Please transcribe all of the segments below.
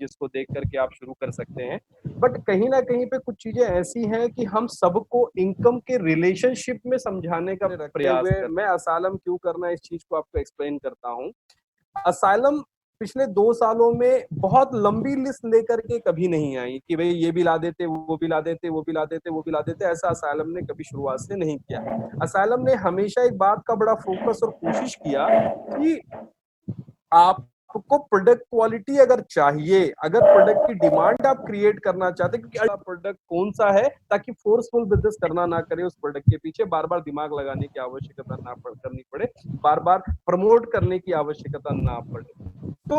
जिसको देख करके आप शुरू कर सकते हैं। बट कहीं ना कहीं पे कुछ चीजें ऐसी हैं कि हम सबको इनकम के रिलेशनशिप में समझाने का प्रयास कर, मैं असालम क्यों करना इस चीज को आपको एक्सप्लेन करता हूँ। असाइलम पिछले 2 सालों में बहुत लंबी लिस्ट लेकर के कभी नहीं आई कि भाई ये भी ला देते, वो भी ला देते, वो भी ला देते, वो भी ला देते। ऐसा असाइलम ने कभी शुरुआत से नहीं किया। असाइलम ने हमेशा एक बात का बड़ा फोकस और कोशिश किया कि आपको प्रोडक्ट क्वालिटी अगर चाहिए, अगर प्रोडक्ट की डिमांड आप क्रिएट करना चाहते हैं, क्योंकि प्रोडक्ट कौन सा है, ताकि फोर्सफुल बिजनेस करना ना करे, उस प्रोडक्ट के पीछे बार बार दिमाग लगाने की आवश्यकता ना करनी पड़े, बार बार प्रमोट करने की आवश्यकता ना पड़े। तो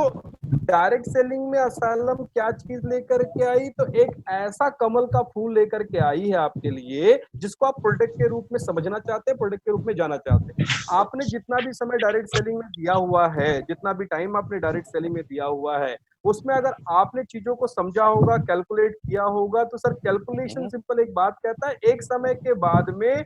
डायरेक्ट सेलिंग में असालम क्या चीज लेकर के आई, तो एक ऐसा कमल का फूल लेकर के आई है आपके लिए, जिसको आप प्रोडक्ट के रूप में समझना चाहते हैं, प्रोडक्ट के रूप में जाना चाहते हैं। आपने जितना भी समय डायरेक्ट सेलिंग में दिया हुआ है, जितना भी टाइम आपने डायरेक्ट सेलिंग में दिया हुआ है, उसमें अगर आपने चीजों को समझा होगा, कैलकुलेट किया होगा, तो सर कैलकुलेशन सिंपल एक बात कहता है, एक समय के बाद में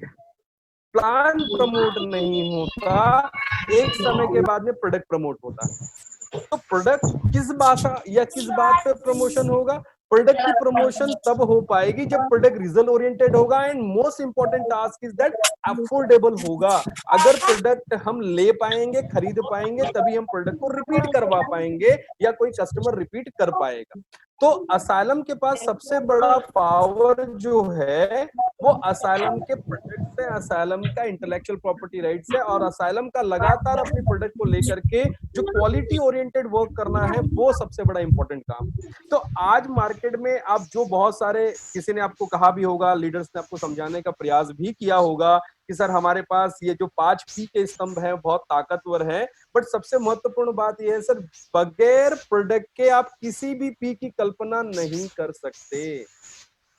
प्लान प्रमोट नहीं होता, एक समय के बाद में प्रोडक्ट प्रमोट होता है। तो प्रोडक्ट किस भाषा या किस बात पे प्रमोशन होगा? प्रोडक्ट की प्रमोशन तब हो पाएगी जब प्रोडक्ट रिजल्ट ओरिएंटेड होगा, and most important task is that affordable होगा। अगर प्रोडक्ट हम ले पाएंगे, खरीद पाएंगे, तभी हम प्रोडक्ट को रिपीट करवा पाएंगे या कोई कस्टमर रिपीट कर पाएगा। तो असाइलम के पास सबसे बड़ा पावर जो है वो असाइलम के प्रोडक्ट है, असाइलम का इंटेलेक्चुअल प्रॉपर्टी राइट्स है, और असाइलम का लगातार अपनी प्रोडक्ट को लेकर के जो क्वालिटी ओरिएंटेड वर्क करना है, वो सबसे बड़ा इंपॉर्टेंट काम। तो आज मार्केट में आप जो बहुत सारे, किसी ने आपको कहा भी होगा, लीडर्स ने आपको समझाने का प्रयास भी किया होगा कि सर हमारे पास ये जो 5 P के स्तंभ हैं बहुत ताकतवर है, बट सबसे महत्वपूर्ण बात यह है सर, बगैर प्रोडक्ट के आप किसी भी P की कल्पना नहीं कर सकते।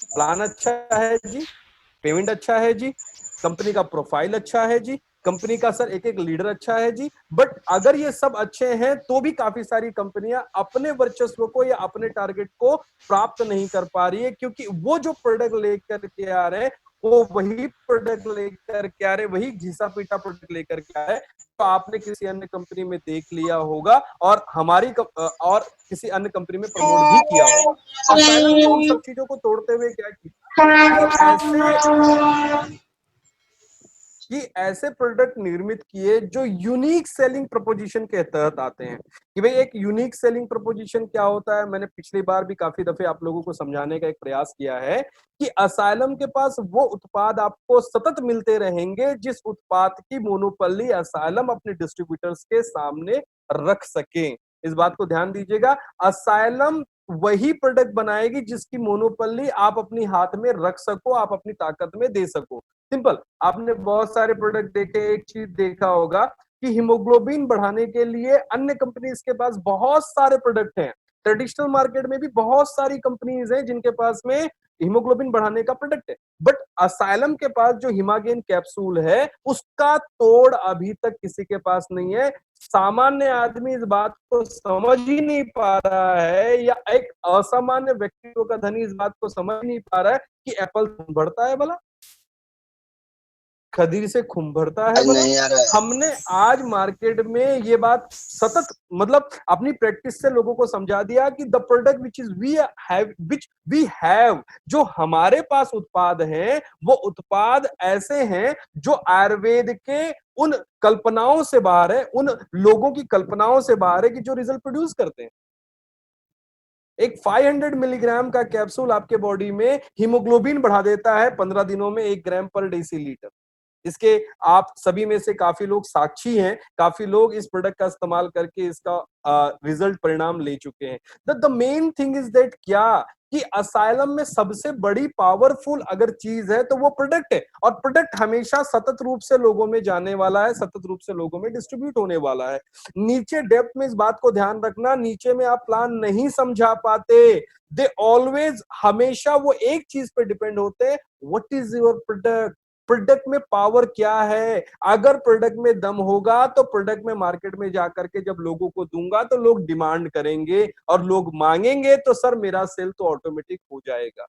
प्लान अच्छा है जी, पेमेंट अच्छा है जी, कंपनी का प्रोफाइल अच्छा है जी, कंपनी का सर एक एक लीडर अच्छा है जी, बट अगर ये सब अच्छे हैं तो भी काफी सारी कंपनियां अपने वर्चस्व को या अपने टारगेट को प्राप्त नहीं कर पा रही है, क्योंकि वो जो प्रोडक्ट लेकर के आ रहे हैं, वो वही प्रोडक्ट लेकर के आ रहे, वही घिसा पीटा प्रोडक्ट लेकर के आ रहे। तो आपने किसी अन्य कंपनी में देख लिया होगा, और हमारी और किसी अन्य कंपनी में प्रमोट भी किया होगा। असाइलम ने उन सब चीजों को तोड़ते हुए क्या किया कि ऐसे प्रोडक्ट निर्मित किए जो यूनिक सेलिंग प्रपोजिशन के तहत आते हैं। कि भाई एक यूनिक सेलिंग प्रपोजिशन क्या होता है, मैंने पिछली बार भी काफी दफे आप लोगों को समझाने का एक प्रयास किया है कि असाइलम के पास वो उत्पाद आपको सतत मिलते रहेंगे जिस उत्पाद की मोनोपोली असाइलम अपने डिस्ट्रीब्यूटर्स के सामने रख सके। इस बात को ध्यान दीजिएगा, असाइलम वही प्रोडक्ट बनाएगी जिसकी मोनोपोली आप अपनी हाथ में रख सको, आप अपनी ताकत में दे सको। सिंपल, आपने बहुत सारे प्रोडक्ट देखे, एक चीज देखा होगा कि हीमोग्लोबिन बढ़ाने के लिए अन्य कंपनीज के पास बहुत सारे प्रोडक्ट हैं। ट्रेडिशनल मार्केट में भी बहुत सारी कंपनीज हैं जिनके पास में हीमोग्लोबिन बढ़ाने का प्रोडक्ट है, बट असाइलम के पास जो हिमागेन कैप्सूल है उसका तोड़ अभी तक किसी के पास नहीं है। सामान्य आदमी इस बात को समझ ही नहीं पा रहा है, या एक असामान्य व्यक्तित्व का धनी इस बात को समझ नहीं पा रहा है कि एप्पल बढ़ता है भला, खदीर से खुम्भरता है भला। हमने आज मार्केट में ये बात सतत मतलब अपनी प्रैक्टिस से लोगों को समझा दिया कि the product which we have, जो हमारे पास उत्पाद हैं, वो उत्पाद ऐसे हैं जो आयुर्वेद के उन कल्पनाओं से बाहर है, उन लोगों की कल्पनाओं से बाहर है कि जो रिजल्ट प्रोड्यूस करते हैं। एक 500 मिलीग्राम का कैप्सूल आपके बॉडी में हीमोग्लोबिन बढ़ा देता है 15 दिनों में 1 ग्राम पर डेसीलीटर। इसके आप सभी में से काफी लोग साक्षी हैं, काफी लोग इस प्रोडक्ट का इस्तेमाल करके इसका रिजल्ट परिणाम ले चुके हैं। The main thing is that क्या कि असाइलम में सबसे बड़ी पावरफुल अगर चीज है तो वो प्रोडक्ट है, और प्रोडक्ट हमेशा सतत रूप से लोगों में जाने वाला है, सतत रूप से लोगों में डिस्ट्रीब्यूट होने वाला है। नीचे डेप्थ में इस बात को ध्यान रखना, नीचे में आप प्लान नहीं समझा पाते, दे ऑलवेज हमेशा वो एक चीज पे डिपेंड होते हैं, what is your product, product में पावर क्या है। अगर प्रोडक्ट में दम होगा तो प्रोडक्ट में मार्केट में जाकर के जब लोगों को दूंगा तो लोग डिमांड करेंगे और लोग मांगेंगे, तो सर मेरा सेल तो ऑटोमेटिक हो जाएगा।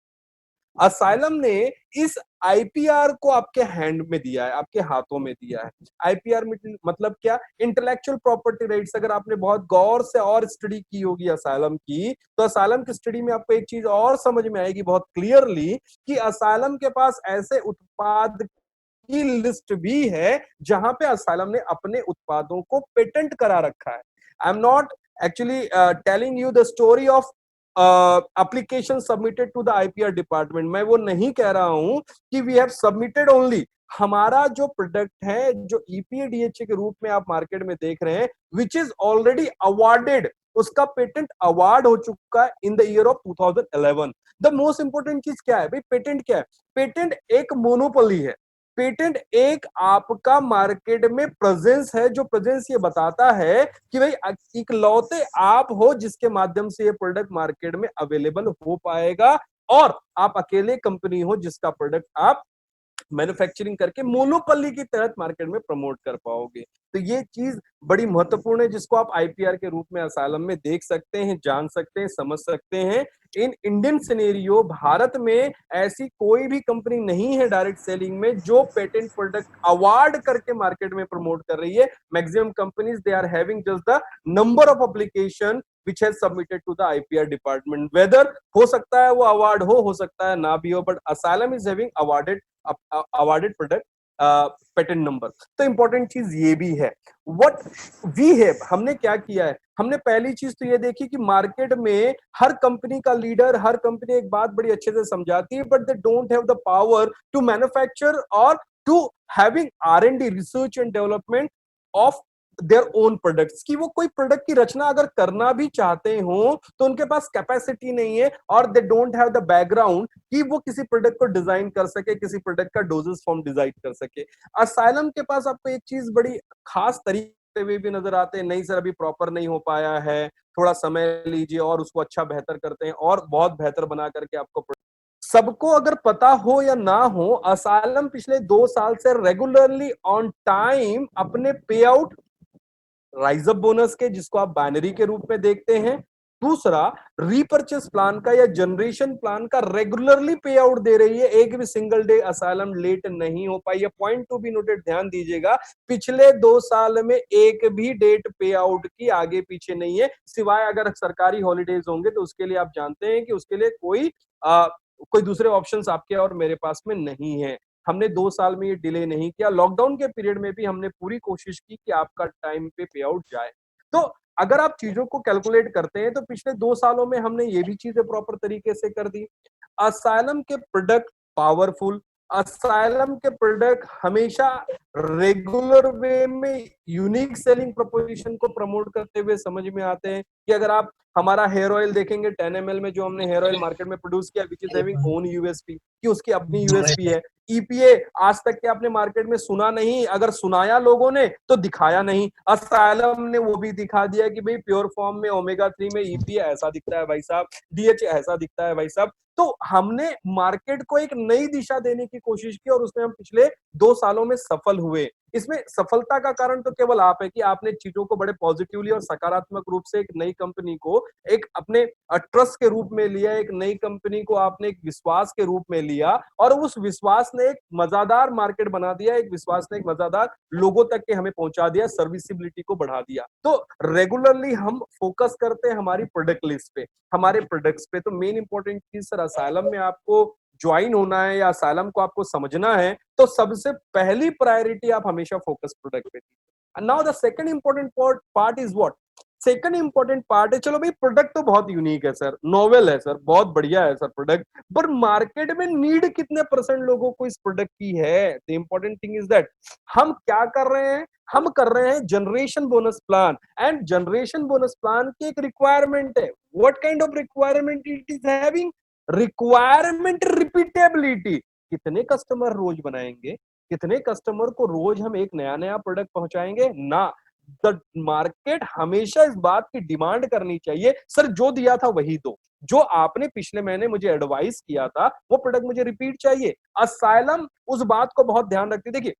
असाइलम ने इस आईपीआर को आपके हैंड में दिया है, आपके हाथों में दिया है। आईपीआर मतलब क्या? Intellectual property rights. अगर आपने बहुत गौर से और स्टडी की होगी असाइलम की, तो असाइलम की स्टडी में आपको एक चीज और समझ में आएगी बहुत क्लियरली कि असाइलम के पास ऐसे उत्पाद की लिस्ट भी है जहां पे असाइलम ने अपने उत्पादों को पेटेंट करा रखा है। I am not actually telling you the story of application submitted to the IPR department. मैं वो नहीं कह रहा हूं कि वी हैव सबमिटेड ओनली। हमारा जो प्रोडक्ट है, जो ईपीए डीएचए के रूप में आप मार्केट में देख रहे हैं, विच इज ऑलरेडी अवार्डेड, उसका पेटेंट अवार्ड हो चुका है in the year of 2011। The most important चीज क्या है भाई? पेटेंट क्या है? पेटेंट एक मोनोपोली है। पेटेंट एक आपका मार्केट में प्रेजेंस है, जो प्रेजेंस ये बताता है कि भाई इकलौते आप हो जिसके माध्यम से ये प्रोडक्ट मार्केट में अवेलेबल हो पाएगा, और आप अकेले कंपनी हो जिसका प्रोडक्ट आप मैन्युफैक्चरिंग करके मोनोपोली के तहत मार्केट में प्रमोट कर पाओगे। तो ये चीज बड़ी महत्वपूर्ण है, जिसको आप आईपीआर के रूप में असाइलम में देख सकते हैं, जान सकते हैं, समझ सकते हैं। इन इंडियन सिनेरियो, भारत में ऐसी कोई भी कंपनी नहीं है डायरेक्ट सेलिंग में जो पेटेंट प्रोडक्ट अवार्ड करके मार्केट में प्रमोट कर रही है। Maximum companies they are having just the number of application which has submitted to the IPR department. Whether हो सकता है वो अवार्ड हो सकता है ना भी हो, but Asylum is having awarded product patent number. तो इंपॉर्टेंट चीज ये भी है। व्हाट वी हैव, हमने क्या किया है? हमने पहली चीज तो ये देखी कि मार्केट में हर कंपनी का लीडर, हर कंपनी एक बात बड़ी अच्छे से समझाती है, but they don't have the power to manufacture और to having R&D, research and development of their own products. की वो कोई प्रोडक्ट की रचना अगर करना भी चाहते हो तो उनके पास कैपेसिटी नहीं है, और दे डोंट हैव द बैकग्राउंड कि वो किसी प्रोडक्ट को डिजाइन कर सके, किसी प्रोडक्ट का डोजेस फॉर्म डिजाइन कर सके। असाइलम के पास आपको एक चीज बड़ी खास तरीके हुए भी नजर आते हैं, नहीं सर अभी प्रॉपर नहीं हो पाया है, थोड़ा समय लीजिए और उसको अच्छा बेहतर करते हैं और बहुत बेहतर बना करके आपको। सबको अगर पता हो या ना हो, असाइलम पिछले 2 साल से रेगुलरली ऑन टाइम अपने पे आउट, राइज अप बोनस के, जिसको आप बाइनरी के रूप में देखते हैं, दूसरा रीपर्चेस प्लान का या जनरेशन प्लान का रेगुलरली पे आउट दे रही है। एक भी सिंगल डे असाइलम लेट नहीं हो पाई है। पॉइंट टू बी नोटेड, ध्यान दीजिएगा, पिछले 2 साल में एक भी डेट पे आउट की आगे पीछे नहीं है, सिवाय अगर सरकारी हॉलीडेज होंगे तो उसके लिए आप जानते हैं कि उसके लिए कोई दूसरे ऑप्शंस आपके और मेरे पास में नहीं है। हमने 2 साल में ये डिले नहीं किया। लॉकडाउन के पीरियड में भी हमने पूरी कोशिश की कि आपका टाइम पे पे आउट जाए। तो अगर आप चीजों को कैलकुलेट करते हैं तो पिछले 2 सालों में हमने ये भी चीजें प्रॉपर तरीके से कर दी। असाइलम के प्रोडक्ट पावरफुल, असाइलम के प्रोडक्ट हमेशा रेगुलर वे में यूनिक सेलिंग प्रोपोजिशन को प्रमोट करते हुए समझ में आते हैं। कि अगर आप हमारा हेयर ऑयल देखेंगे 10 ml में, जो हमने हेयर ऑयल मार्केट में प्रोड्यूस किया, which is having own USP, कि उसकी अपनी यूएसपी है। ईपीए आज तक के आपने मार्केट में सुना नहीं, अगर सुनाया लोगों ने तो दिखाया नहीं। असाइलम ने वो भी दिखा दिया कि भाई प्योर फॉर्म में ओमेगा 3 में ईपीए ऐसा दिखता है भाई साहब, डीएचए ऐसा दिखता है भाई साहब। तो हमने मार्केट को एक नई दिशा देने की कोशिश की और उसमें हम पिछले 2 सालों में सफल हुए। इसमें सफलता का कारण तो केवल आप है कि आपने चीजों को बड़े पॉजिटिवली और सकारात्मक रूप से एक नई कंपनी को एक अपने ट्रस्ट के रूप में लिया, एक नई कंपनी को आपने एक विश्वास के रूप में लिया, और उस विश्वास ने एक मजादार मार्केट बना दिया, एक विश्वास ने एक मजादार लोगों तक के हमें पहुंचा दिया, सर्विसिबिलिटी को बढ़ा दिया। तो रेगुलरली हम फोकस करते हैं हमारी प्रोडक्ट लिस्ट पे, हमारे प्रोडक्ट्स पे। तो मेन इंपॉर्टेंट चीज सर, असाइलम में आपको ज्वाइन होना है या असाइलम को आपको समझना है तो सबसे पहली प्रायोरिटी आप हमेशा फोकस प्रोडक्ट पे दी। Now the second important part is what? Second important part है, चलो भाई प्रोडक्ट तो बहुत यूनिक है सर, नोवेल है सर, बहुत बढ़िया है सर प्रोडक्ट, पर मार्केट में नीड कितने परसेंट लोगों को इस प्रोडक्ट की है? The important thing is that हम क्या कर रहे हैं? हम कर रहे हैं generation bonus plan, and generation bonus plan की एक रिक्वायरमेंट है। What kind of requirement it is having? Requirement repeatability. कितने कस्टमर रोज बनाएंगे, कितने कस्टमर को रोज हम एक नया नया प्रोडक्ट पहुंचाएंगे ना। द मार्केट हमेशा इस बात की डिमांड करनी चाहिए, सर जो दिया था वही दो, जो आपने पिछले महीने मुझे एडवाइस किया था वो प्रोडक्ट मुझे रिपीट चाहिए। असाइलम उस बात को बहुत ध्यान रखती। देखिए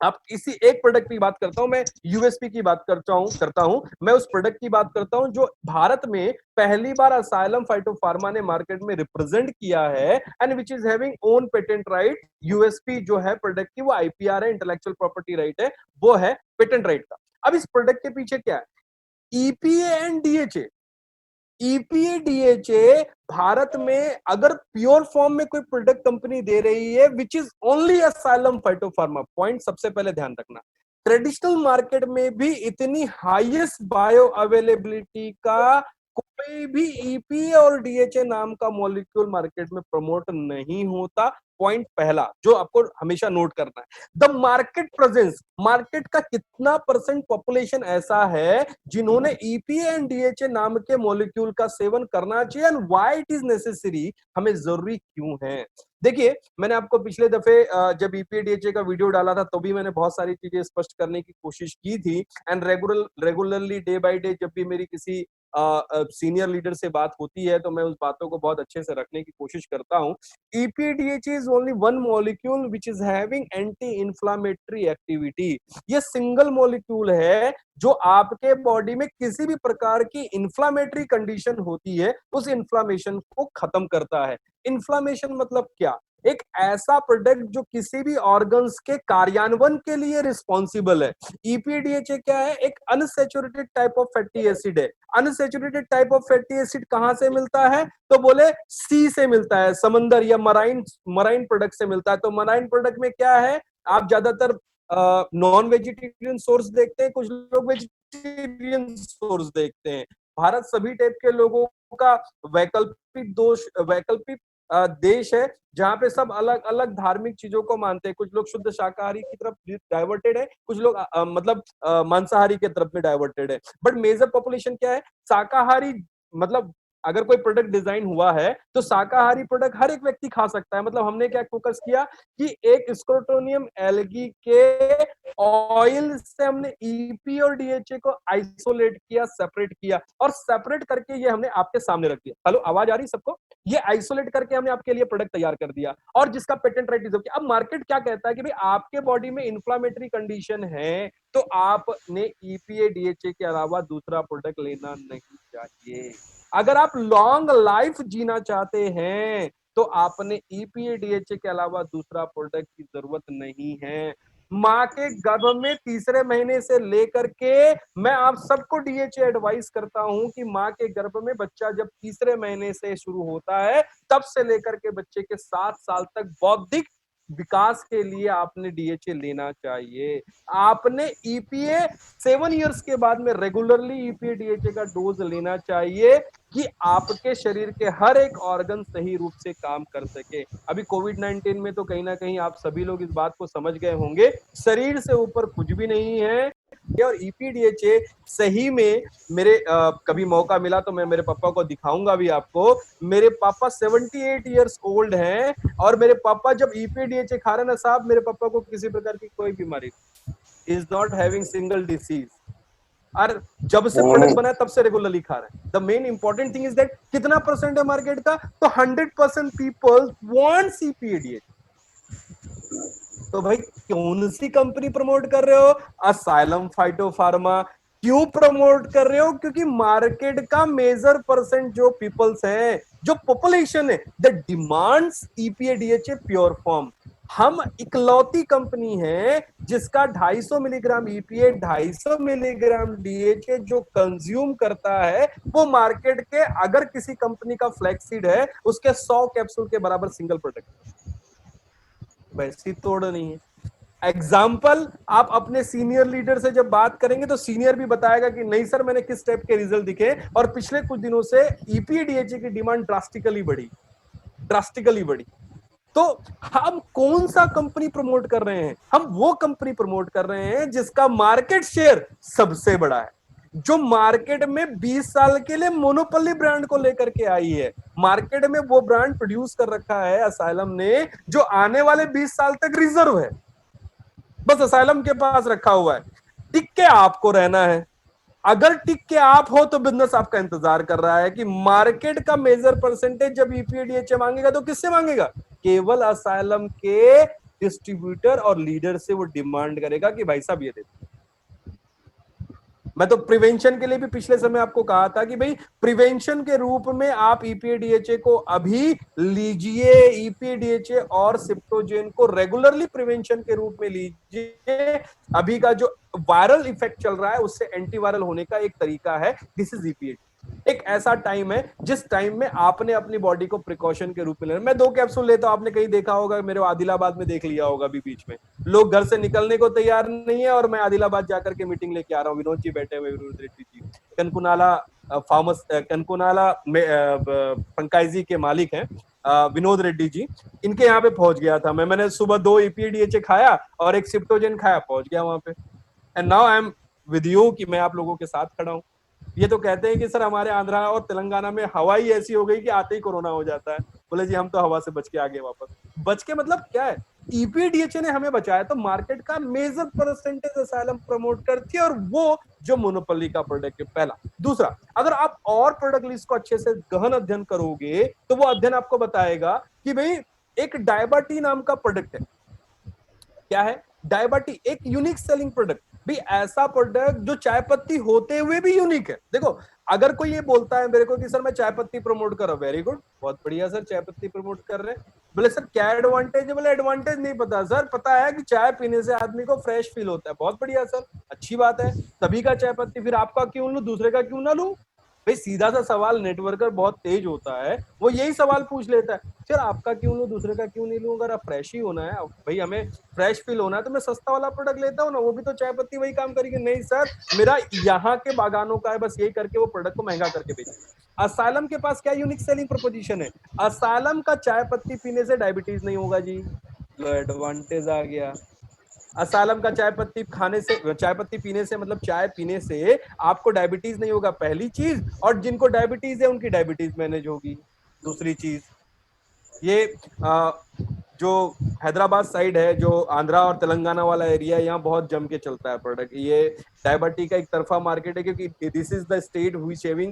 आप इसी एक प्रोडक्ट की बात करता हूं मैं, यूएसपी की बात करता हूं मैं, उस प्रोडक्ट की बात करता हूं जो भारत में पहली बार असाइलम फाइटोफार्मा ने मार्केट में रिप्रेजेंट किया है and which is having own patent right. USP जो है प्रोडक्ट की, वो आईपीआर है, इंटेलेक्चुअल प्रॉपर्टी राइट है, वो है पेटेंट राइट का। अब इस प्रोडक्ट के पीछे क्या है? EPA and DHA. EPA DHA Bharat में अगर प्योर फॉर्म में कोई प्रोडक्ट कंपनी दे रही है which is only Asylum Phytopharma, point सबसे पहले ध्यान रखना। ट्रेडिशनल मार्केट में भी इतनी हाईएस्ट बायो अवेलेबिलिटी का कोई भी ईपीए और डीएचए नाम का मॉलिक्यूल मार्केट में प्रमोट नहीं होता। पॉइंट पहला जो आपको हमेशा नोट करना है, द मार्केट प्रेजेंस, मार्केट का कितना परसेंट पॉपुलेशन ऐसा है जिन्होंने ईपीए एंड डीएचए नाम के मॉलिक्यूल का सेवन करना चाहिए and why it is necessary, हमें जरूरी क्यों है। देखिए, मैंने आपको पिछले दफे जब ईपीए डीएचए का वीडियो डाला था तो भी मैंने बहुत सारी चीजें स्पष्ट करने की कोशिश की थी and regularly day by day जब भी मेरी किसी सीनियर लीडर से बात होती है तो मैं उस बातों को बहुत अच्छे से रखने की कोशिश करता हूं। EPDHA is only one molecule which is having anti-inflammatory activity। ये सिंगल मॉलिक्यूल है जो आपके बॉडी में किसी भी प्रकार की इंफ्लामेटरी कंडीशन होती है उस इंफ्लामेशन को खत्म करता है। इंफ्लामेशन मतलब क्या? एक ऐसा प्रोडक्ट जो किसी भी ऑर्गन्स के कार्यान्वयन के लिए रिस्पॉन्सिबल है। ईपीडीएचए क्या है? एक unsaturated type of fatty acid है। Unsaturated type of fatty acid कहां से मिलता है? तो बोले सी से मिलता है, समंदर या मराइन मराइन प्रोडक्ट से मिलता है। तो मराइन प्रोडक्ट में क्या है? आप ज्यादातर नॉन वेजिटेरियन सोर्स देखते हैं, कुछ लोग वेजिटेरियन सोर्स देखते हैं। भारत सभी टाइप के लोगों का वैकल्पिक देश है जहां पे सब अलग अलग धार्मिक चीजों को मानते हैं। कुछ लोग शुद्ध शाकाहारी की तरफ डाइवर्टेड है, कुछ लोग मतलब मांसाहारी की तरफ में डाइवर्टेड है। बट मेजर पॉपुलेशन क्या है? शाकाहारी। मतलब अगर कोई प्रोडक्ट डिजाइन हुआ है तो शाकाहारी प्रोडक्ट हर एक व्यक्ति खा सकता है। मतलब हमने क्या फोकस किया कि एक स्क्रोटोनियम एल्गी के ऑयल से हमने ईपी और डीएचए को आइसोलेट किया, सेपरेट किया, और सेपरेट करके ये हमने आपके सामने रख दिया। हेलो, आवाज आ रही सबको? ये आइसोलेट करके हमने आपके लिए प्रोडक्ट तैयार कर दिया और जिसका पेटेंट राइट रिजर्व किया। अब मार्केट क्या कहता है कि भाई आपके बॉडी में इंफ्लामेटरी कंडीशन है तो आपने ईपीए डीएचए के अलावा दूसरा प्रोडक्ट लेना नहीं चाहिए। अगर आप लॉन्ग लाइफ जीना चाहते हैं तो आपने ईपीए डीएचए के अलावा दूसरा प्रोडक्ट की जरूरत नहीं है। माँ के गर्भ में तीसरे महीने से लेकर के मैं आप सबको डीएचए एडवाइस करता हूं कि माँ के गर्भ में बच्चा जब तीसरे महीने से शुरू होता है तब से लेकर के बच्चे के 7 साल तक बौद्धिक विकास के लिए आपने डीएचए लेना चाहिए। आपने ईपीए 7 इयर्स के बाद में रेगुलरली ईपीए डीएचए का डोज लेना चाहिए कि आपके शरीर के हर एक ऑर्गन सही रूप से काम कर सके। अभी कोविड-19 में तो कहीं ना कहीं आप सभी लोग इस बात को समझ गए होंगे, शरीर से ऊपर कुछ भी नहीं है। और ईपीडीएचए सही में मेरे कभी मौका मिला तो मैं मेरे पापा को दिखाऊंगा भी आपको। मेरे पापा 78 इयर्स ओल्ड हैं और मेरे पापा जब ईपीडीएचए खा रहे ना साहब, मेरे पापा को किसी प्रकार की कोई बीमारी, is not having single disease. और जब से प्रोडक्ट बना है तब से रेगुलरली खा रहे हैं। The main important thing is that कितना परसेंट है मार्केट का? तो 100% पीपल वांट ईपीडीएचए। तो भाई कौन सी कंपनी प्रमोट कर रहे हो? असाइलम फाइटोफार्मा। क्यों प्रमोट कर रहे हो? क्योंकि मार्केट का मेजर परसेंट जो पीपल्स है, जो पॉपुलेशन है, the demands EPA DHA pure form. हम इकलौती कंपनी है जिसका 250 मिलीग्राम ईपीए 250 मिलीग्राम डीएचए जो कंज्यूम करता है वो मार्केट के अगर किसी कंपनी का फ्लैक्सीड है उसके 100 कैप्सूल के बराबर सिंगल प्रोडक्ट। वैसी तोड़ नहीं है। एग्जाम्पल, आप अपने सीनियर लीडर से जब बात करेंगे तो सीनियर भी बताएगा कि नहीं सर मैंने किस टाइप के रिजल्ट दिखे और पिछले कुछ दिनों से ईपीडीएचए की डिमांड ड्रास्टिकली बढ़ी। तो हम कौन सा कंपनी प्रमोट कर रहे हैं? हम वो कंपनी प्रमोट कर रहे हैं जिसका मार्केट शेयर सबसे बड़ा है, जो मार्केट में 20 साल के लिए मोनोपोली ब्रांड को लेकर के आई है। मार्केट में वो ब्रांड प्रोड्यूस कर रखा है असाइलम ने जो आने वाले 20 साल तक रिजर्व है, बस असाइलम के पास रखा हुआ है। टिक के आपको रहना है। अगर टिक के आप हो तो बिजनेस आपका इंतजार कर रहा है कि मार्केट का मेजर परसेंटेज जब ईपीडीएचए मांगेगा तो किससे मांगेगा? केवल असाइलम के डिस्ट्रीब्यूटर और लीडर से वो डिमांड करेगा कि भाई साहब ये दे दो। मैं तो प्रिवेंशन के लिए भी पिछले समय आपको कहा था कि भाई प्रिवेंशन के रूप में आप ईपीडीएचए को अभी लीजिए, ईपीडीएचए और सिप्टोजेन को रेगुलरली प्रिवेंशन के रूप में लीजिए। अभी का जो वायरल इफेक्ट चल रहा है उससे एंटीवायरल होने का एक तरीका है, दिस इज ईपीडीएचए। एक ऐसा टाइम है जिस टाइम में आपने अपनी बॉडी को प्रिकॉशन के रूप में लेना। मैं 2 कैप्सूल लेता हूं, आपने कहीं देखा होगा, मेरे आदिलाबाद में देख लिया होगा अभी बीच में, लोग घर से निकलने को तैयार नहीं है और मैं आदिलाबाद जाकर के मीटिंग लेके आ रहा हूँ। विनोद जी बैठे हुए, विनोद रेड्डी जी कनकुनाला फार्मस, कनकुनाला फ्रेंचाइजी के मालिक हैं विनोद रेड्डी जी, इनके यहाँ पे पहुंच गया था मैंने सुबह 2 ईपीडीएचए खाया और एक सिप्टोजेन खाया, पहुंच गया वहां पे। And now I am with you कि मैं आप लोगों के साथ खड़ा हूं। ये तो कहते हैं कि सर हमारे आंध्रा और तेलंगाना में हवा ही ऐसी हो गई कि आते ही कोरोना हो जाता है। बोले जी हम तो हवा से बच के आ गए वापस। बच के मतलब क्या है, ईपीडीएचए ने हमें बचाया। तो मार्केट का मेजर परसेंटेज असाइलम प्रमोट करती है और वो जो मोनोपोली का प्रोडक्ट है, पहला। दूसरा, अगर आप और प्रोडक्ट लिस्ट को अच्छे से गहन अध्ययन करोगे तो वो अध्ययन आपको बताएगा कि भाई एक डायबाटी नाम का प्रोडक्ट है। क्या है डायबाटी? एक यूनिक सेलिंग प्रोडक्ट। भी ऐसा प्रोडक्ट जो चाय पत्ती होते हुए भी यूनिक है। देखो, अगर कोई ये बोलता है मेरे को कि सर मैं चाय पत्ती प्रमोट कर रहा हूं, वेरी गुड, बहुत बढ़िया सर, चाय पत्ती प्रमोट कर रहे हैं। बोले सर क्या एडवांटेज है? बोले एडवांटेज नहीं पता सर, पता है कि चाय पीने से आदमी को फ्रेश फील होता है। बहुत बढ़िया सर, अच्छी बात है, सभी का चाय पत्ती, फिर आपका क्यों लूं, दूसरे का क्यों ना लूं? भाई सीधा सा सवाल, नेटवर्कर बहुत तेज होता है, वो यही सवाल पूछ लेता है, सर आपका क्यों लूं, दूसरे का क्यों नहीं लूं? अगर आप फ्रेश ही होना है, भाई हमें फ्रेश फील होना है, तो मैं सस्ता वाला प्रोडक्ट लेता हूँ ना, वो भी तो चाय पत्ती वही काम करेगी। नहीं सर, मेरा यहाँ के बागानों का है, बस यही करके वो प्रोडक्ट को महंगा करके बेचे। असाइलम के पास क्या यूनिक सेलिंग प्रोपोजिशन है? असाइलम का चाय पत्ती पीने से डायबिटीज नहीं होगा जी, लो एडवांटेज आ गया। असालम का चाय पत्ती खाने से, चाय पत्ती पीने से, मतलब चाय पीने से आपको डायबिटीज नहीं होगा, पहली चीज, और जिनको डायबिटीज है उनकी डायबिटीज मैनेज होगी, दूसरी चीज। ये जो हैदराबाद साइड है, जो आंध्रा और तेलंगाना वाला एरिया है, यहाँ बहुत जम के चलता है प्रोडक्ट। ये डायबिटी का एक तरफा मार्केट है, क्योंकि दिस इज द स्टेट हुई shaving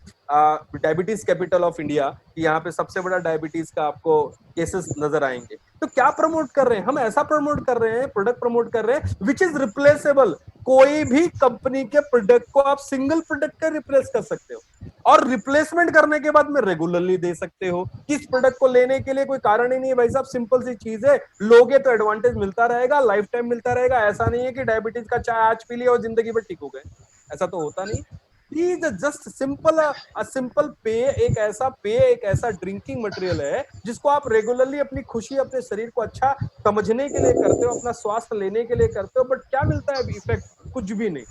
diabetes capital of India. यहाँ पे सबसे बड़ा डायबिटीज का आपको केसेस नजर आएंगे। तो क्या प्रमोट कर रहे हैं हम? ऐसा प्रमोट कर रहे हैं, प्रोडक्ट प्रमोट कर रहे हैं विच इज रिप्लेसेबल। कोई भी कंपनी के प्रोडक्ट को आप सिंगल प्रोडक्ट का रिप्लेस कर सकते हो, और रिप्लेसमेंट करने के बाद में रेगुलरली दे सकते हो। किस प्रोडक्ट को लेने के लिए कोई कारण ही नहीं है भाई साहब, सिंपल सी चीज है, लोगे तो एडवांटेज मिलता रहेगा, लाइफ टाइम मिलता रहेगा। ऐसा नहीं है कि डायबिटीज का चाय आज पी लिया और जिंदगी भर ठीक हो गए, ऐसा तो होता नहीं। प्लीज जस्ट सिंपल, सिंपल पेय, एक ऐसा पेय, एक ऐसा ड्रिंकिंग मटेरियल है जिसको आप रेगुलरली अपनी खुशी, अपने शरीर को अच्छा समझने के लिए करते हो, अपना स्वास्थ्य लेने के लिए करते हो, बट क्या मिलता है इफेक्ट? कुछ भी नहीं,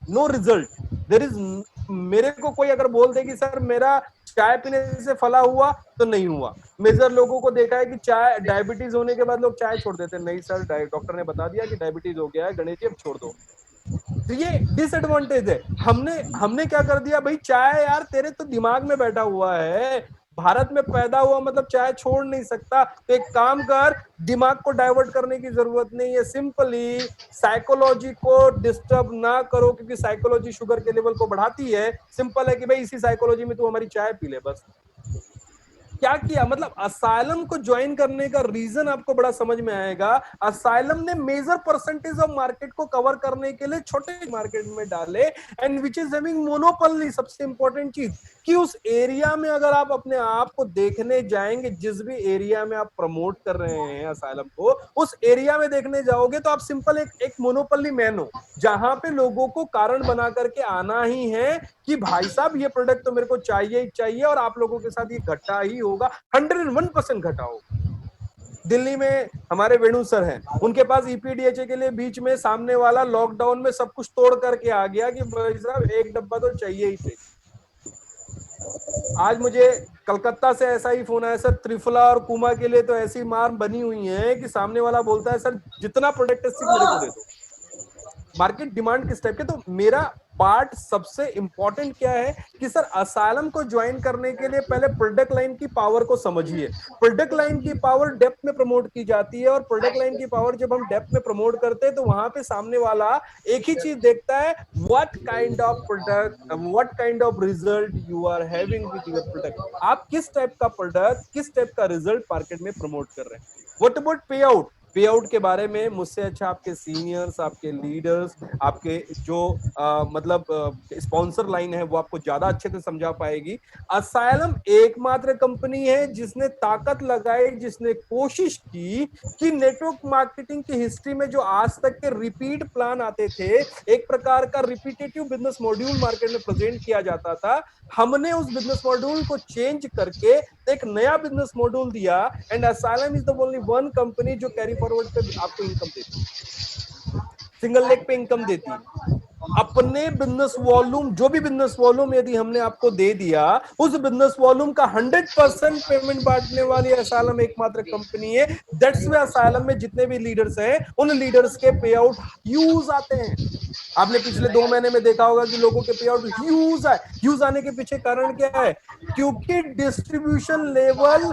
नो रिजल्ट, देयर इज। मेरे को कोई अगर बोल दे कि सर मेरा चाय पीने से फला हुआ, तो नहीं हुआ। मेजर लोगों को देखा है कि चाय, डायबिटीज होने के बाद लोग चाय छोड़ देते हैं, नहीं सर डॉक्टर ने बता दिया कि डायबिटीज हो गया है गणेश जी, अब छोड़ दो। तो ये डिसएडवांटेज है। हमने हमने क्या कर दिया भाई, चाय यार तेरे तो दिमाग में बैठा हुआ है, भारत में पैदा हुआ मतलब चाय छोड़ नहीं सकता, तो एक काम कर, दिमाग को डाइवर्ट करने की जरूरत नहीं है, सिंपली साइकोलॉजी को डिस्टर्ब ना करो, क्योंकि साइकोलॉजी शुगर के लेवल को बढ़ाती है। सिंपल है कि भाई इसी साइकोलॉजी में तू हमारी चाय पी ले, बस। क्या किया, मतलब असाइलम को ज्वाइन करने का रीजन आपको बड़ा समझ में आएगा। असाइलम ने मेजर परसेंटेज ऑफ मार्केट को कवर करने के लिए छोटे मार्केट में डाले, and which is having monopoly. सबसे इंपॉर्टेंट चीज कि उस एरिया में अगर आप अपने आप को देखने जाएंगे, जिस भी एरिया में आप प्रमोट कर रहे हैं असाइलम को, उस एरिया में देखने जाओगे तो आप सिंपल एक मोनोपोली मैन हो, जहां पे लोगों को कारण बना करके आना ही है कि भाई साहब ये प्रोडक्ट तो मेरे को चाहिए ही चाहिए, और आप लोगों के साथ ये घटा ही होगा, 101% घटा होगा। दिल्ली में हमारे वेणु सर हैं, उनके पास ईपीडीएचए के लिए बीच में सामने वाला लॉकडाउन में सब कुछ तोड़ करके आ गया कि भाई साहब एक डब्बा तो चाहिए ही चाहिए। आज मुझे कलकत्ता से ऐसा ही फोन आया, सर त्रिफला और कुमा के लिए तो ऐसी मार बनी हुई है कि सामने वाला बोलता है सर जितना प्रोडक्ट है सिर्फ मेरे को दे दो। मार्केट डिमांड किस टाइप के? तो मेरा पार्ट सबसे इंपॉर्टेंट क्या है कि सर असाइलम को ज्वाइन करने के लिए पहले प्रोडक्ट लाइन की पावर को समझिए। प्रोडक्ट लाइन की पावर डेप्थ में प्रमोट की जाती है, और प्रोडक्ट लाइन की पावर जब हम डेप्थ में प्रमोट करते हैं तो वहां पे सामने वाला एक ही चीज देखता है, what kind of product, what kind of result you are having with your product. आप किस टाइप का प्रोडक्ट, किस टाइप का रिजल्ट मार्केट में प्रमोट कर रहे हैं। व्हाट अबाउट पे आउट? पे आउट के बारे में मुझसे अच्छा आपके सीनियर्स, आपके लीडर्स, आपके जो मतलब स्पॉन्सर लाइन है वो आपको ज्यादा अच्छे से समझा पाएगी। असाइलम एकमात्र कंपनी है जिसने ताकत लगाई, जिसने कोशिश की कि नेटवर्क मार्केटिंग की हिस्ट्री में जो आज तक के रिपीट प्लान आते थे, एक प्रकार का रिपीटेटिव बिजनेस मॉड्यूल मार्केट में प्रेजेंट किया जाता था, हमने उस बिजनेस मॉड्यूल को चेंज करके एक नया बिजनेस मॉड्यूल दिया। And asylum is the only one company जो कैरी फॉरवर्ड पे आपको इनकम देती है, सिंगल लेग पे इनकम देती है। अपने बिजनेस वॉल्यूम, जो भी बिजनेस वॉल्यूम यदि हमने आपको दे दिया, उस बिजनेस वॉल्यूम का 100% पेमेंट बांटने वाली असाइलम एकमात्र कंपनी है। दैट्स वे असाइलम में जितने भी लीडर्स हैं, उन लीडर्स के पे आउट ह्यूज आते हैं। आपने पिछले 2 महीने में देखा होगा कि लोगों के पे आउट ह्यूज आए। ह्यूज आने के पीछे कारण क्या है? क्योंकि distribution level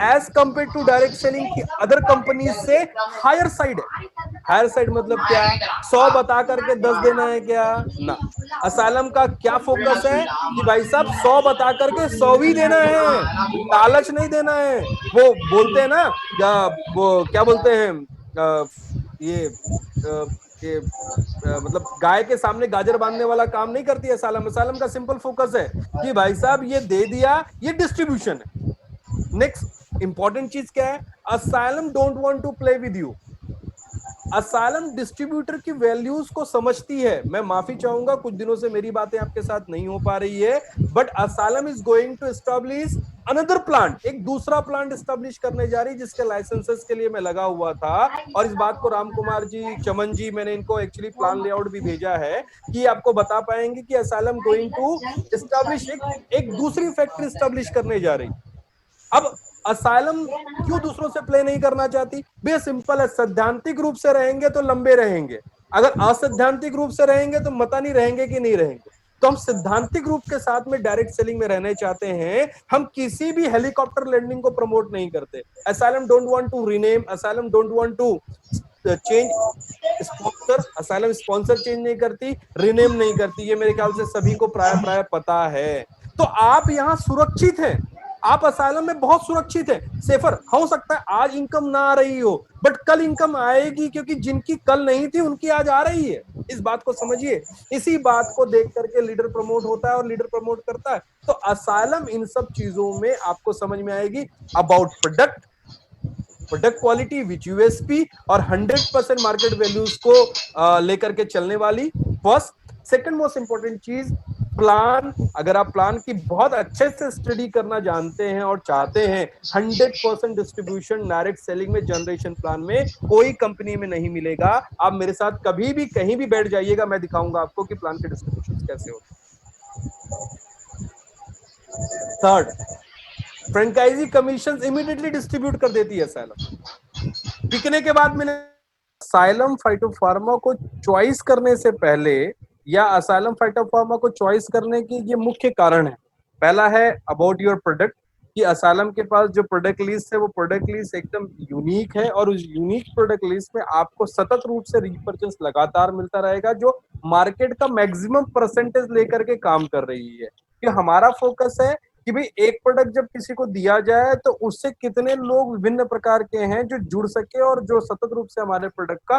as compare to direct selling की अदर कंपनी से हायर साइड है। हायर साइड मतलब क्या? 100 बता करके 10 देना है क्या? ना। असाइलम का क्या फोकस है कि भाई साहब 100 बता करके 100 ही देना है, लालच नहीं देना है। वो बोलते हैं ना, वो क्या बोलते हैं, ये ये मतलब गाय के सामने गाजर बांधने वाला काम नहीं करती है सालम। सालम का सिंपल फोकस है कि भाई साहब ये दे दिया, ये डिस्ट्रीब्यूशन है। नेक्स्ट इंपॉर्टेंट चीज क्या है? Asylum don't want to play with you. Asylum distributor की वैल्यूज को समझती है। मैं माफी चाहूंगा, कुछ दिनों से मेरी बातें आपके साथ नहीं हो पा रही है, but Asylum is going to establish another plant, एक दूसरा प्लांट एस्टैब्लिश करने जा रही, जिसके लाइसेंसेस के लिए मैं लगा हुआ था। और इस बात को राम कुमार जी, चमन जी, मैंने इनको एक्चुअली प्लान लेआउट भी भेजा है कि आपको बता पाएंगे कि असाइलम गोइंग टू एस्टैब्लिश एक दूसरी फैक्ट्री एस्टैब्लिश करने जा रही। अब असाइलम क्यों दूसरों से प्ले नहीं करना चाहती? बे सिंपल है, सैद्धांतिक रूप से रहेंगे तो लंबे रहेंगे, अगर असैद्धांतिक रूप से रहेंगे तो मता नहीं रहेंगे कि नहीं रहेंगे। तो हम सिद्धांतिक रूप के साथ में डायरेक्ट सेलिंग में रहने चाहते हैं। हम किसी भी हेलीकॉप्टर लैंडिंग को प्रमोट नहीं करते। Asylum don't want to rename, Asylum don't want to change sponsor. Asylum sponsor change नहीं करती, रीनेम नहीं करती, ये मेरे ख्याल से सभी को प्राय प्राय पता है। तो आप यहां सुरक्षित हैं, आप असाइलम में बहुत सुरक्षित है, सेफर। हो सकता है आज इनकम ना आ रही हो, बट कल इनकम आएगी, क्योंकि जिनकी कल नहीं थी उनकी आज आ रही है। इस बात को समझिए। इसी बात को देख करके लीडर प्रमोट होता है और लीडर प्रमोट करता है। तो असाइलम इन सब चीजों में आपको समझ में आएगी about product, product quality which USP और 100% मार्केट वैल्यूज को लेकर के चलने वाली। फर्स्ट। सेकंड मोस्ट इंपॉर्टेंट चीज, प्लान। अगर आप प्लान की बहुत अच्छे से स्टडी करना जानते हैं और चाहते हैं, 100% डिस्ट्रीब्यूशन डायरेक्ट सेलिंग में, जनरेशन प्लान में कोई कंपनी में नहीं मिलेगा। आप मेरे साथ कभी भी कहीं भी बैठ जाइएगा, मैं दिखाऊंगा आपको कि प्लान के डिस्ट्रीब्यूशन कैसे होते हैं। Third, franchise commission immediately distribute कर देती है असाइलम। बिकने के बाद मैंने असाइलम फाइटोफार्मा को चॉइस करने से पहले, या असाइलम फाइटोफार्मा को चॉइस करने की ये मुख्य कारण है। पहला है अबाउट योर प्रोडक्ट, कि असाइलम के पास जो प्रोडक्ट लिस्ट है वो प्रोडक्ट लिस्ट एकदम यूनिक है, और उस यूनिक प्रोडक्ट लिस्ट में आपको सतत रूप से रीपर्चेस लगातार मिलता रहेगा, जो मार्केट का मैक्सिमम परसेंटेज लेकर के काम कर रही है। कि हमारा फोकस है कि भाई एक प्रोडक्ट जब किसी को दिया जाए तो उससे कितने लोग विभिन्न प्रकार के हैं जो जुड़ सके और जो सतत रूप से हमारे प्रोडक्ट का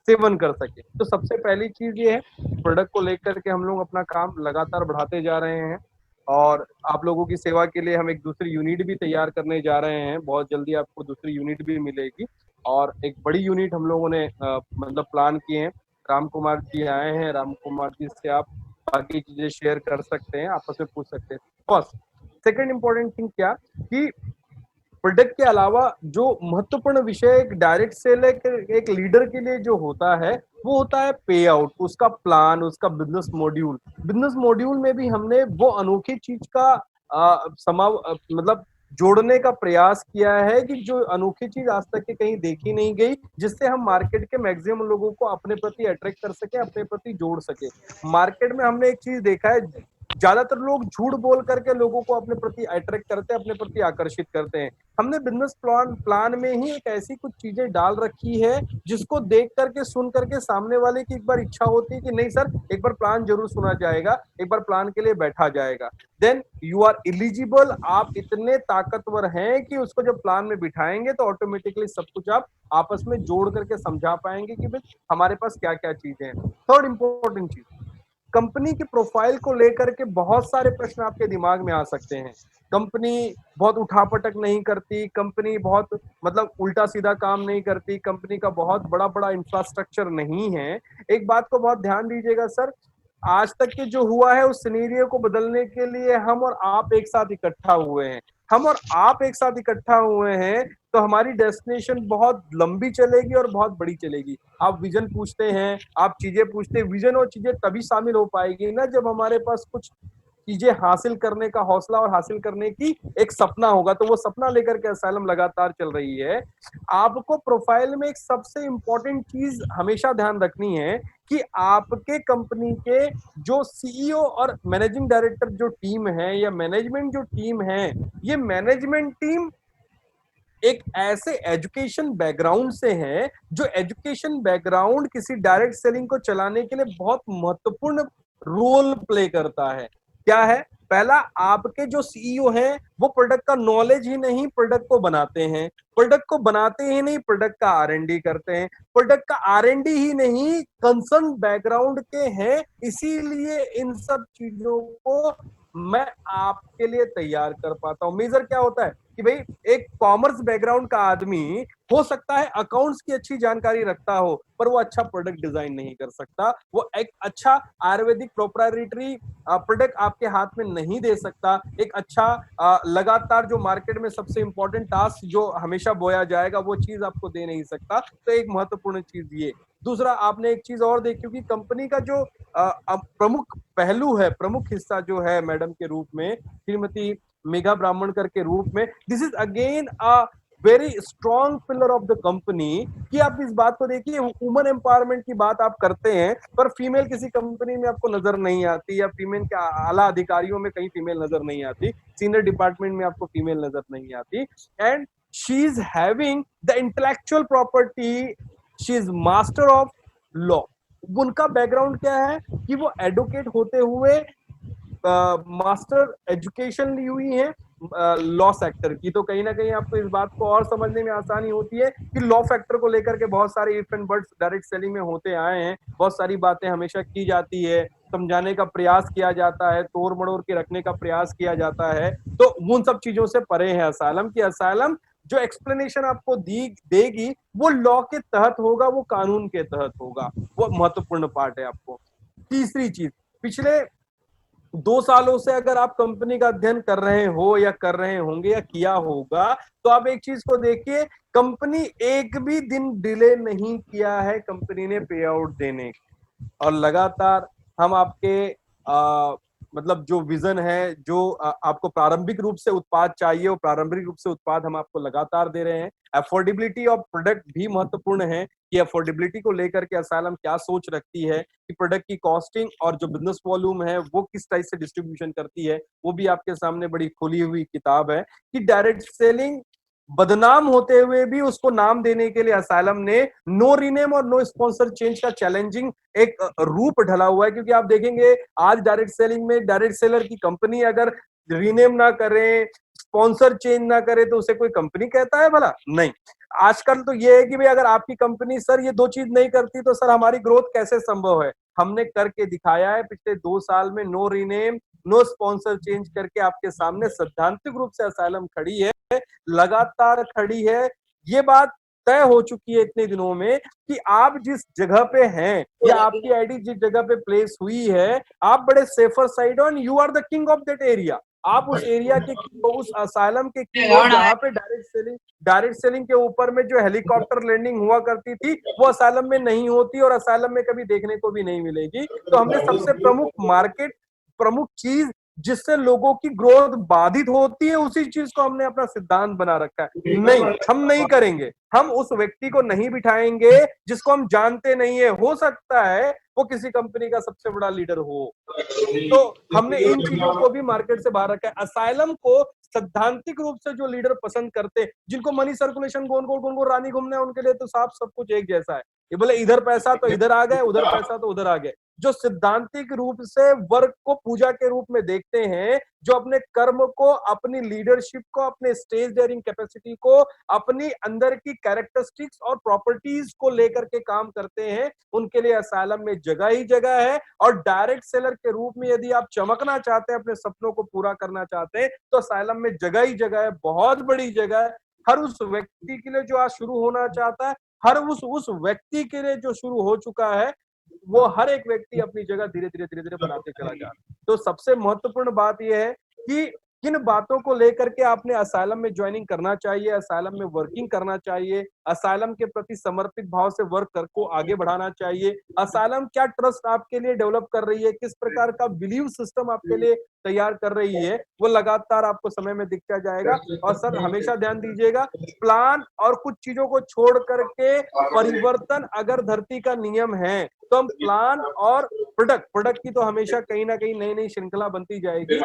सेवन कर सके। तो सबसे पहली चीज ये है, प्रोडक्ट को लेकर के हम लोग अपना काम लगातार बढ़ाते जा रहे हैं, और आप लोगों की सेवा के लिए हम एक दूसरी यूनिट भी तैयार करने जा रहे हैं। बहुत जल्दी आपको दूसरी यूनिट भी मिलेगी, और एक बड़ी यूनिट हम लोगों ने मतलब प्लान किए हैं। राम कुमार जी आए हैं, राम कुमार जी से आप बाकी चीजें शेयर कर सकते हैं, आपस में पूछ सकते हैं। फर्स्ट। सेकेंड इंपॉर्टेंट थिंग क्या कि प्रोडक्ट के अलावा जो महत्वपूर्ण विषय एक डायरेक्ट सेल एक लीडर के लिए जो होता है, वो होता है पे आउट, उसका प्लान, उसका बिजनेस मॉड्यूल। बिजनेस मॉड्यूल में भी हमने वो अनोखी चीज का मतलब जोड़ने का प्रयास किया है कि जो अनोखी चीज आज तक के कहीं देखी नहीं गई, जिससे हम मार्केट के मैक्सिमम लोगों को अपने प्रति अट्रैक्ट कर सके, अपने प्रति जोड़ सके। मार्केट में हमने एक चीज देखा है, ज्यादातर लोग झूठ बोल करके लोगों को अपने प्रति अट्रैक्ट करते हैं, अपने प्रति आकर्षित करते हैं। हमने बिजनेस प्लान में ही एक ऐसी कुछ चीजें डाल रखी है जिसको देख करके सुन करके सामने वाले की एक बार इच्छा होती है कि नहीं सर, एक बार प्लान जरूर सुना जाएगा, एक बार प्लान के लिए बैठा जाएगा। देन यू आर एलिजिबल, आप इतने ताकतवर हैं कि उसको जब प्लान में बिठाएंगे तो ऑटोमेटिकली सब कुछ आप आपस में जोड़ करके समझा पाएंगे कि भाई हमारे पास क्या क्या चीजें हैं। थर्ड इंपॉर्टेंट चीज, कंपनी की प्रोफाइल को लेकर के बहुत सारे प्रश्न आपके दिमाग में आ सकते हैं। कंपनी बहुत उठापटक नहीं करती, कंपनी बहुत मतलब उल्टा सीधा काम नहीं करती, कंपनी का बहुत बड़ा बड़ा इंफ्रास्ट्रक्चर नहीं है। एक बात को बहुत ध्यान दीजिएगा सर, आज तक के जो हुआ है उस सिनेरियो को बदलने के लिए हम और आप एक साथ इकट्ठा हुए हैं। हम और आप एक साथ इकट्ठा हुए हैं तो हमारी डेस्टिनेशन बहुत लंबी चलेगी और बहुत बड़ी चलेगी। आप विजन पूछते हैं, आप चीजें पूछते हैं, विजन और चीजें तभी शामिल हो पाएगी ना जब हमारे पास कुछ चीजें हासिल करने का हौसला और हासिल करने की एक सपना होगा। तो वो सपना लेकर के असाइलम लगातार चल रही है। आपको प्रोफाइल में एक सबसे इंपॉर्टेंट चीज हमेशा ध्यान रखनी है कि आपके कंपनी के जो सीईओ और मैनेजिंग डायरेक्टर जो टीम है या मैनेजमेंट जो टीम है, ये मैनेजमेंट टीम एक ऐसे एजुकेशन बैकग्राउंड से है जो एजुकेशन बैकग्राउंड किसी डायरेक्ट सेलिंग को चलाने के लिए बहुत महत्वपूर्ण रोल प्ले करता है। क्या है? पहला, आपके जो सीईओ हैं वो प्रोडक्ट का नॉलेज ही नहीं, प्रोडक्ट को बनाते हैं। प्रोडक्ट को बनाते ही नहीं, प्रोडक्ट का आर&डी करते हैं। प्रोडक्ट का आर&डी ही नहीं, कंसर्न बैकग्राउंड के हैं। इसीलिए इन सब चीजों को मैं आपके लिए तैयार कर पाता हूं। मेजर क्या होता है कि भाई एक कॉमर्स बैकग्राउंड का आदमी हो सकता है अकाउंट्स की अच्छी जानकारी रखता हो, पर वो अच्छा प्रोडक्ट डिजाइन नहीं कर सकता, वो एक अच्छा आयुर्वेदिक प्रोप्राइटरी प्रोडक्ट आपके हाथ में नहीं दे सकता, एक अच्छा लगातार जो मार्केट में सबसे इंपॉर्टेंट टास्क जो हमेशा बोया जाएगा वो चीज आपको दे नहीं सकता। तो एक महत्वपूर्ण चीज ये। दूसरा, आपने एक चीज और देखी कि कंपनी का जो प्रमुख पहलू है, प्रमुख हिस्सा जो है मैडम के रूप में, श्रीमती मेघा ब्राह्मण के रूप में, this is again a very strong pillar of the company. कि आप इस बात को देखिए, वुमन एम्पावरमेंट की बात आप करते हैं पर फीमेल किसी कंपनी में आपको नजर नहीं आती, या फीमेल के आला अधिकारियों में कहीं फीमेल नजर नहीं आती, सीनियर डिपार्टमेंट में आपको फीमेल नजर नहीं आती। And she is having the intellectual property, she is master of law. उनका बैकग्राउंड क्या है कि वो एडवोकेट होते हुए मास्टर एजुकेशन ली हुई है लॉ सेक्टर की। तो कहीं ना कहीं आपको इस बात को और समझने में आसानी होती है कि लॉ फैक्टर को लेकर के बहुत सारे if and buts direct selling में होते आए हैं। बहुत सारी बातें हमेशा की जाती है, समझाने का प्रयास किया जाता है, तोड़ मड़ोड़ के रखने का प्रयास किया जाता है। तो उन सब चीजों से परे है असाइलम की। असाइलम जो एक्सप्लेनेशन आपको देगी वो लॉ के तहत होगा, वो कानून के तहत होगा। वो महत्वपूर्ण पार्ट है आपको। तीसरी चीज, पिछले 2 सालों से अगर आप कंपनी का अध्ययन कर रहे हो या कर रहे होंगे या किया होगा, तो आप एक चीज को देखिए, कंपनी एक भी दिन डिले नहीं किया है कंपनी ने पे आउट देने। और लगातार हम आपके मतलब जो विजन है, जो आपको प्रारंभिक रूप से उत्पाद चाहिए, वो प्रारंभिक रूप से उत्पाद हम आपको लगातार दे रहे हैं। अफोर्डेबिलिटी ऑफ प्रोडक्ट भी महत्वपूर्ण है कि अफोर्डेबिलिटी को लेकर के असाइलम क्या सोच रखती है, कि प्रोडक्ट की कॉस्टिंग और जो बिजनेस वॉल्यूम है वो किस टाइप से डिस्ट्रीब्यूशन करती है, वो भी आपके सामने बड़ी खुली हुई किताब है। कि डायरेक्ट सेलिंग बदनाम होते हुए भी उसको नाम देने के लिए असाइलम ने नो रीनेम और नो स्पॉन्सर चेंज का चैलेंजिंग एक रूप ढला हुआ है। क्योंकि आप देखेंगे आज डायरेक्ट सेलिंग में डायरेक्ट सेलर की कंपनी अगर रीनेम ना करे, स्पॉन्सर चेंज ना करे, तो उसे कोई कंपनी कहता है भला? नहीं। आजकल तो ये है कि भाई अगर आपकी कंपनी सर ये 2 चीज नहीं करती तो सर हमारी ग्रोथ कैसे संभव है? हमने करके दिखाया है। पिछले 2 साल में no rename no sponsor change करके आपके सामने सैद्धांतिक रूप से असाइलम खड़ी है, लगातार खड़ी है। ये बात तय हो चुकी है इतने दिनों में कि आप जिस जगह पे हैं या आपकी आईडी जिस जगह पे प्लेस हुई है, आप बड़े सेफर साइड हो, you are the king of that area. आप उस एरिया के किंग हो, उस असाइलम के किंग हो, जहां पे डायरेक्ट सेलिंग के ऊपर में जो हेलीकॉप्टर लैंडिंग हुआ करती थी वो असाइलम में नहीं होती और असाइलम में कभी देखने को भी नहीं मिलेगी। तो हमने सबसे प्रमुख चीज जिससे लोगों की ग्रोथ बाधित होती है, उसी चीज को हमने अपना सिद्धांत बना रखा है। नहीं, हम नहीं करेंगे। हम उस व्यक्ति को नहीं बिठाएंगे जिसको हम जानते नहीं है। हो सकता है वो किसी कंपनी का सबसे बड़ा लीडर हो। तो हमने इन चीजों को भी मार्केट से बाहर रखा है। असाइलम को सैद्धांतिक रूप से जो लीडर पसंद करते हैं, जिनको मनी सर्कुलेशन गोल गोल गोल गोल रानी घूमना है, उनके लिए तो साफ सब कुछ एक जैसा है। ये बोले इधर पैसा तो इधर आ गए, उधर पैसा तो उधर आ गए। जो सिद्धांतिक रूप से वर्क को पूजा के रूप में देखते हैं, जो अपने कर्म को, अपनी लीडरशिप को, अपने स्टेज डेयरिंग कैपेसिटी को, अपनी अंदर की कैरेक्टरिस्टिक्स और प्रॉपर्टीज को लेकर के काम करते हैं, उनके लिए असाइलम में जगह ही जगह है। और डायरेक्ट सेलर के रूप में यदि आप चमकना चाहते हैं, अपने सपनों को पूरा करना चाहते हैं, तो असाइलम में जगह ही जगह है, बहुत बड़ी जगह है। हर उस व्यक्ति के लिए जो आज शुरू होना चाहता है, हर उस व्यक्ति के लिए जो शुरू हो चुका है, वो हर एक व्यक्ति अपनी जगह धीरे धीरे धीरे धीरे बनाते चला जा रहा है। तो सबसे महत्वपूर्ण बात यह है कि किन बातों को लेकर के आपने असाइलम में ज्वाइनिंग करना चाहिए, असाइलम में वर्किंग करना चाहिए, असाइलम के प्रति समर्पित भाव से वर्क कर को आगे बढ़ाना चाहिए, असाइलम क्या ट्रस्ट आपके लिए डेवलप कर रही है, किस प्रकार का बिलीव सिस्टम आपके लिए तैयार कर रही है, वो लगातार आपको समय में दिखता जाएगा। और सर हमेशा ध्यान दीजिएगा, प्लान और कुछ चीजों को छोड़ करके परिवर्तन अगर धरती का नियम है, तो हम प्लान और प्रोडक्ट की तो हमेशा कहीं ना कहीं नई नई श्रृंखला बनती जाएगी।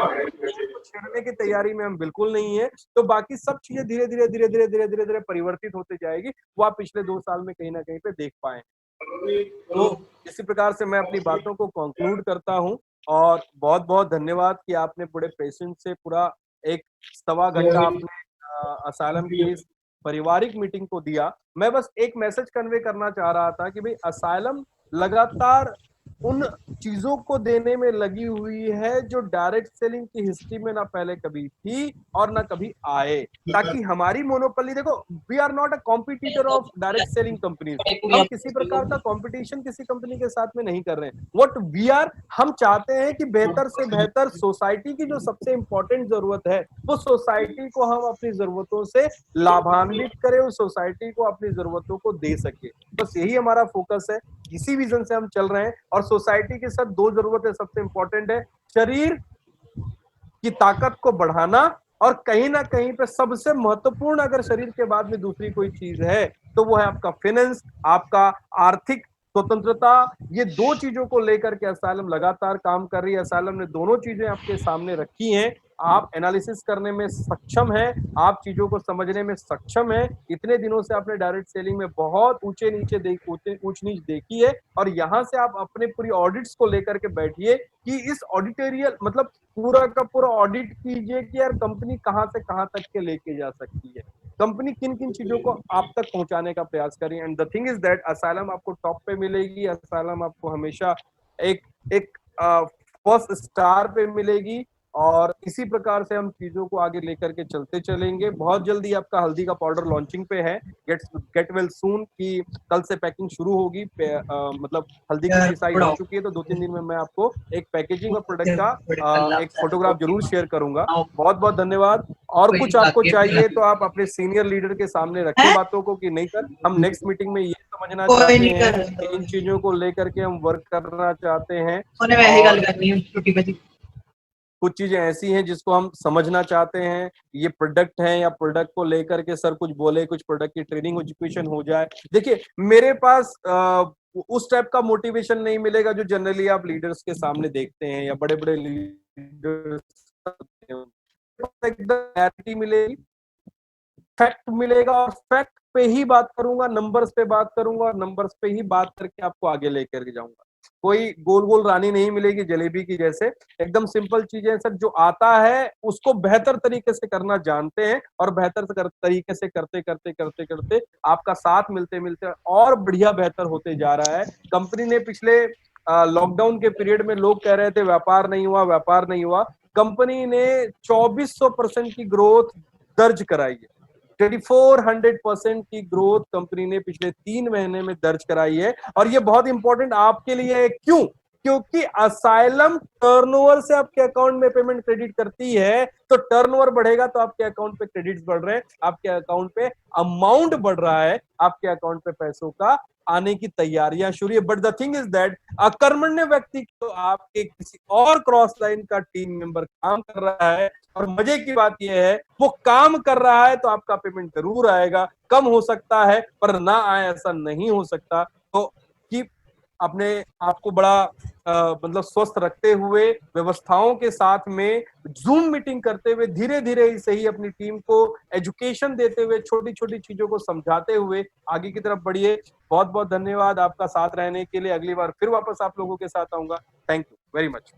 छेड़ने की तैयारी में हम बिल्कुल नहीं है। तो बाकी सब चीजें धीरे धीरे धीरे धीरे धीरे धीरे धीरे परिवर्तित होते जाएगी, वो आप पिछले 2 साल में कहीं ना कहीं पे देख पाए। तो इसी प्रकार से मैं अपनी बातों को कंक्लूड करता हूं, और बहुत बहुत धन्यवाद कि आपने बड़े पेशेंस से पूरा एक 1.25 घंटा आपने असाइलम की इस पारिवारिक मीटिंग को दिया। मैं बस एक मैसेज कन्वे करना चाह रहा था कि भाई असाइलम लगातार उन चीजों को देने में लगी हुई है जो डायरेक्ट सेलिंग की हिस्ट्री में ना पहले कभी थी और ना कभी आए, ताकि हमारी मोनोपोली, देखो we are not a competitor of direct selling companies, हम किसी प्रकार का कंपटीशन किसी कंपनी के साथ में नहीं कर रहे हैं। व्हाट वी आर, हम चाहते हैं कि बेहतर से बेहतर सोसाइटी की जो सबसे इंपॉर्टेंट जरूरत है, वो सोसाइटी को हम अपनी जरूरतों से लाभान्वित करें, उस सोसाइटी को अपनी जरूरतों को दे सके। बस यही हमारा फोकस है, इसी विजन से हम चल रहे हैं। और सोसाइटी के साथ 2 जरूरतें सबसे इंपॉर्टेंट है, शरीर की ताकत को बढ़ाना, और कहीं ना कहीं पे सबसे महत्वपूर्ण अगर शरीर के बाद में दूसरी कोई चीज है तो वो है आपका फाइनेंस, आपका आर्थिक स्वतंत्रता। ये 2 चीजों को लेकर के असाइलम लगातार काम कर रही है। असाइलम ने दोनों चीजें आपके सामने रखी हैं, आप एनालिसिस करने में सक्षम है, आप चीजों को समझने में सक्षम है। इतने दिनों से आपने डायरेक्ट सेलिंग में बहुत ऊंचे नीचे ऊंच नीच देखी है, और यहाँ से आप अपने पूरी ऑडिट्स को लेकर के बैठिए कि इस ऑडिटोरियल मतलब पूरा का पूरा ऑडिट कीजिए कि यार कंपनी कहां से कहां तक के लेके जा सकती है, कंपनी किन किन चीजों को आप तक पहुंचाने का प्रयास करें। And the thing is that asylum आपको टॉप पे मिलेगी, असाइलम आपको हमेशा एक एक फर्स्ट स्टार पे मिलेगी, और इसी प्रकार से हम चीजों को आगे लेकर के चलते चलेंगे। बहुत जल्दी आपका हल्दी का पाउडर लॉन्चिंग पे है, गेट वेल सून की कल से पैकिंग शुरू होगी। मतलब हल्दी की पिसाई हो चुकी है, तो 2-3 दिन में मैं आपको एक पैकेजिंग और प्रोडक्ट का एक फोटोग्राफ जरूर शेयर करूंगा। बहुत बहुत धन्यवाद। और कुछ आपको चाहिए तो आप अपने सीनियर लीडर के सामने रखें बातों को कि नहीं सर, हम नेक्स्ट मीटिंग में ये समझना चाहते हैं कि इन चीजों को लेकर के हम वर्क करना चाहते हैं, कुछ चीजें ऐसी हैं जिसको हम समझना चाहते हैं, ये प्रोडक्ट है या प्रोडक्ट को लेकर के सर कुछ बोले, कुछ प्रोडक्ट की ट्रेनिंग एजुकेशन हो जाए। देखिए मेरे पास उस टाइप का मोटिवेशन नहीं मिलेगा जो जनरली आप लीडर्स के सामने देखते हैं या बड़े बड़े लीडर्स, एकदम क्लैरिटी मिलेगी, फैक्ट मिलेगा, और फैक्ट पे ही बात करूंगा, नंबर्स पे बात करूंगा, और नंबर्स पे ही बात करके आपको आगे लेकर के जाऊंगा। कोई गोल गोल रानी नहीं मिलेगी जलेबी की जैसे, एकदम सिंपल चीजें सर, जो आता है उसको बेहतर तरीके से करना जानते हैं, और बेहतर तरीके से करते करते करते करते आपका साथ मिलते मिलते और बढ़िया बेहतर होते जा रहा है। कंपनी ने पिछले लॉकडाउन के पीरियड में लोग कह रहे थे व्यापार नहीं हुआ, व्यापार नहीं हुआ, कंपनी ने 2400% की ग्रोथ दर्ज कराई है। 2400% की ग्रोथ कंपनी ने पिछले 3 महीने में दर्ज कराई है। और ये बहुत इंपॉर्टेंट आपके लिए है, क्यों? क्योंकि असाइलम टर्नओवर से आपके अकाउंट में पेमेंट क्रेडिट करती है, तो टर्नओवर बढ़ेगा तो आपके अकाउंट पे क्रेडिट्स बढ़ रहे हैं, आपके अकाउंट पे अमाउंट बढ़ रहा है, आपके अकाउंट पे पैसों का आने की तैयारियां शुरू है। But the thing is that अकर्मण्य व्यक्ति तो आपके किसी और क्रॉस लाइन का टीम मेंबर काम कर रहा है, और मजे की बात यह है वो काम कर रहा है तो आपका पेमेंट जरूर आएगा, कम हो सकता है पर ना आए ऐसा नहीं हो सकता। तो कीप अपने आप को बड़ा मतलब स्वस्थ रखते हुए, व्यवस्थाओं के साथ में जूम मीटिंग करते हुए, धीरे धीरे ही सही अपनी टीम को एजुकेशन देते हुए, छोटी छोटी चीजों को समझाते हुए आगे की तरफ बढ़िए। बहुत बहुत धन्यवाद आपका साथ रहने के लिए। अगली बार फिर वापस आप लोगों के साथ आऊंगा। Thank you very much.